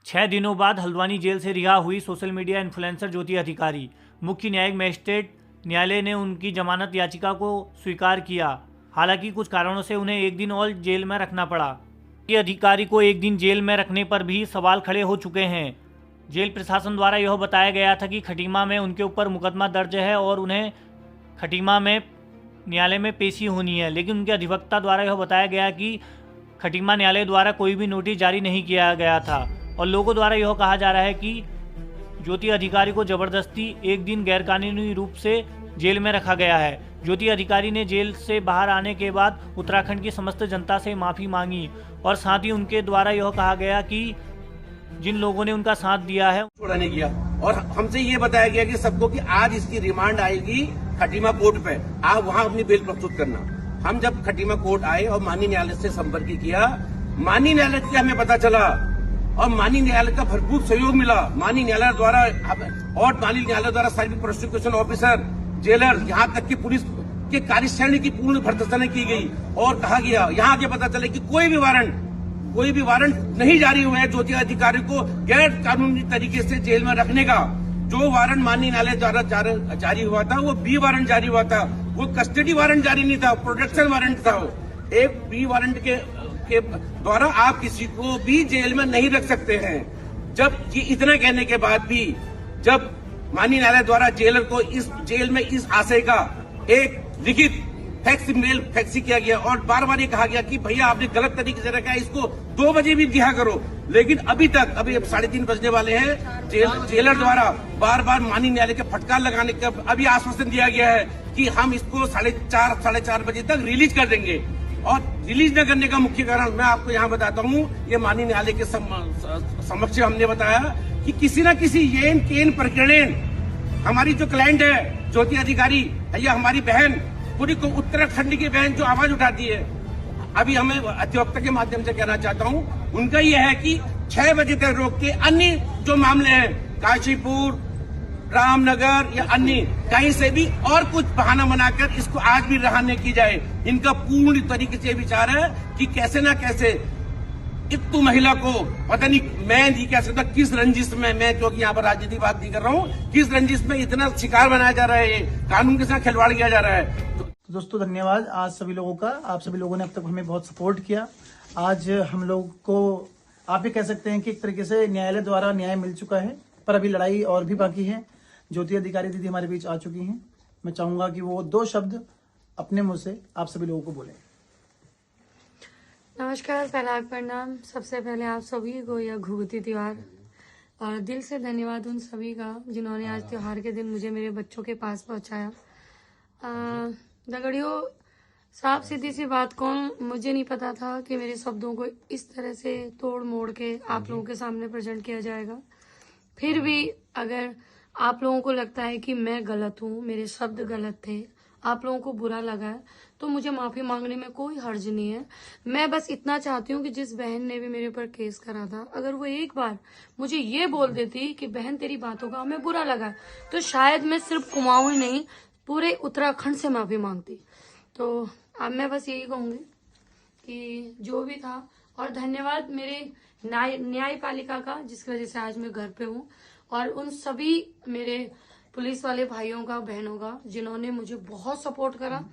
6 दिनों बाद हल्द्वानी जेल से रिहा हुई सोशल मीडिया इन्फ्लुएंसर ज्योति अधिकारी। मुख्य न्यायिक मजिस्ट्रेट न्यायालय ने उनकी जमानत याचिका को स्वीकार किया। हालांकि कुछ कारणों से उन्हें एक दिन और जेल में रखना पड़ा। ये अधिकारी को एक दिन जेल में रखने पर भी सवाल खड़े हो चुके हैं। जेल प्रशासन द्वारा यह बताया गया था कि खटीमा में उनके ऊपर मुकदमा दर्ज है और उन्हें खटीमा में न्यायालय में पेशी होनी है, लेकिन उनके अधिवक्ता द्वारा यह बताया गया कि खटीमा न्यायालय द्वारा कोई भी नोटिस जारी नहीं किया गया था और लोगों द्वारा यह कहा जा रहा है कि ज्योति अधिकारी को जबरदस्ती एक दिन गैरकानूनी रूप से जेल में रखा गया है। ज्योति अधिकारी ने जेल से बाहर आने के बाद उत्तराखंड की समस्त जनता से माफ़ी मांगी और साथ ही उनके द्वारा यह कहा गया कि जिन लोगों ने उनका साथ दिया है छोड़ा नहीं गया। और हमसे ये बताया गया कि सबको कि आज इसकी रिमांड आएगी खटीमा कोर्ट पे, आप वहां अपनी बेल प्रस्तुत करना। हम जब खटीमा कोर्ट आए और माननीय न्यायालय से संपर्क किया, माननीय न्यायालय से हमें पता चला और माननीय न्यायालय का भरपूर सहयोग मिला। माननीय न्यायालय द्वारा और माननीय न्यायालय द्वारा सारी प्रोसिक्यूशन ऑफिसर, जेलर, यहाँ तक कि पुलिस के कार्यशैली की पूर्ण भर्त्सना की गई और कहा गया, यहाँ के पता चले कि कोई भी वारंट नहीं जारी हुआ है ज्योति अधिकारी को गैर कानूनी तरीके से जेल में रखने का। जो वारंट माननीय न्यायालय द्वारा जारी हुआ था वो बी वारंट जारी हुआ था, वो कस्टडी वारंट जारी नहीं था, प्रोटेक्शन वारंट था। वो एक बी वारंट के द्वारा आप किसी को भी जेल में नहीं रख सकते हैं। जब ये इतना कहने के बाद भी जब माननीय न्यायालय द्वारा जेलर को इस जेल में इस आशय का एक लिखित मेल फैक्सी किया गया और बार बार ये कहा गया कि भैया आपने गलत तरीके से रखा है, इसको 2 बजे भी रिहा करो, लेकिन अभी 3:30 बजने वाले हैं। जेलर द्वारा बार बार माननीय न्यायालय के फटकार लगाने का अभी आश्वासन दिया गया है कि हम इसको 4:30 बजे तक रिलीज कर देंगे। और रिलीज न करने का मुख्य कारण मैं आपको यहाँ बताता हूँ, ये माननीय न्यायालय के समक्ष हमने बताया कि किसी न किसी येन केन प्रकरण हमारी जो क्लाइंट है ज्योति अधिकारी, या हमारी बहन पूरी को उत्तराखंड की बहन जो आवाज उठाती है, अभी हमें अधिवक्ता के माध्यम से कहना चाहता हूँ, उनका यह है कि 6 बजे तक रोक के अन्य जो मामले हैं काशीपुर, रामनगर या अन्य कहीं से भी और कुछ बहाना बनाकर इसको आज भी रहाने की जाए। इनका पूर्ण तरीके से विचार है कि कैसे ना कैसे इतनी महिला को पता नहीं, मैं नहीं कह सकता किस रंजिश में, मैं क्योंकि यहाँ पर राजनीति बात नहीं कर रहा हूँ, किस रंजिश में इतना शिकार बनाया जा रहा है, कानून के साथ खिलवाड़ किया जा रहा है। तो दोस्तों धन्यवाद आज सभी लोगों का। आप सभी लोगों ने अब तक हमें बहुत सपोर्ट किया। आज हम लोग को आप भी कह सकते हैं कि एक तरीके से न्यायालय द्वारा न्याय मिल चुका है, पर अभी लड़ाई और भी बाकी है। ज्योति अधिकारी दीदी हमारे बीच आ चुकी हैं। मैं चाहूंगा कि वो 2 शब्द अपने मुंह से आप सभी लोगों को बोले। नमस्कार, पहला प्रणाम। सबसे पहले आप सभी को यह घुघुती त्योहार और दिल से धन्यवाद उन सभी का जिन्होंने आज त्योहार के दिन मुझे मेरे बच्चों के पास पहुंचाया। दगड़ियों, साफ सीधी सी बात कौन, मुझे नहीं पता था कि मेरे शब्दों को इस तरह से तोड़ मोड़ के आप लोगों के सामने प्रेजेंट किया जाएगा। फिर भी अगर आप लोगों को लगता है कि मैं गलत हूँ, मेरे शब्द गलत थे, आप लोगों को बुरा लगा है, तो मुझे माफी मांगने में कोई हर्ज नहीं है। मैं बस इतना चाहती हूँ कि जिस बहन ने भी मेरे ऊपर केस करा था, अगर वो एक बार मुझे ये बोल देती कि बहन तेरी बातों का हमें बुरा लगा, तो शायद मैं सिर्फ कुमाऊं ही नहीं पूरे उत्तराखंड से माफी मांगती। तो अब मैं बस यही कहूंगी कि जो भी था, और धन्यवाद मेरे न्यायपालिका का जिसकी वजह से आज मैं घर पे हूँ, और उन सभी मेरे पुलिस वाले भाइयों का, बहनों का जिन्होंने मुझे बहुत सपोर्ट करा।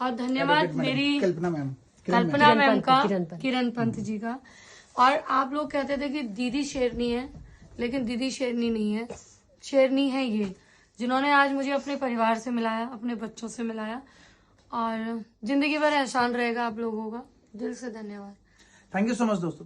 और धन्यवाद मेरी कल्पना मैम का, किरण पंत जी का। और आप लोग कहते थे कि दीदी शेरनी है, लेकिन दीदी शेरनी नहीं है, शेरनी है ये जिन्होंने आज मुझे अपने परिवार से मिलाया, अपने बच्चों से मिलाया, और जिंदगी भर एहसान रहेगा आप लोगों का। दिल से धन्यवाद। थैंक यू सो मच दोस्तों।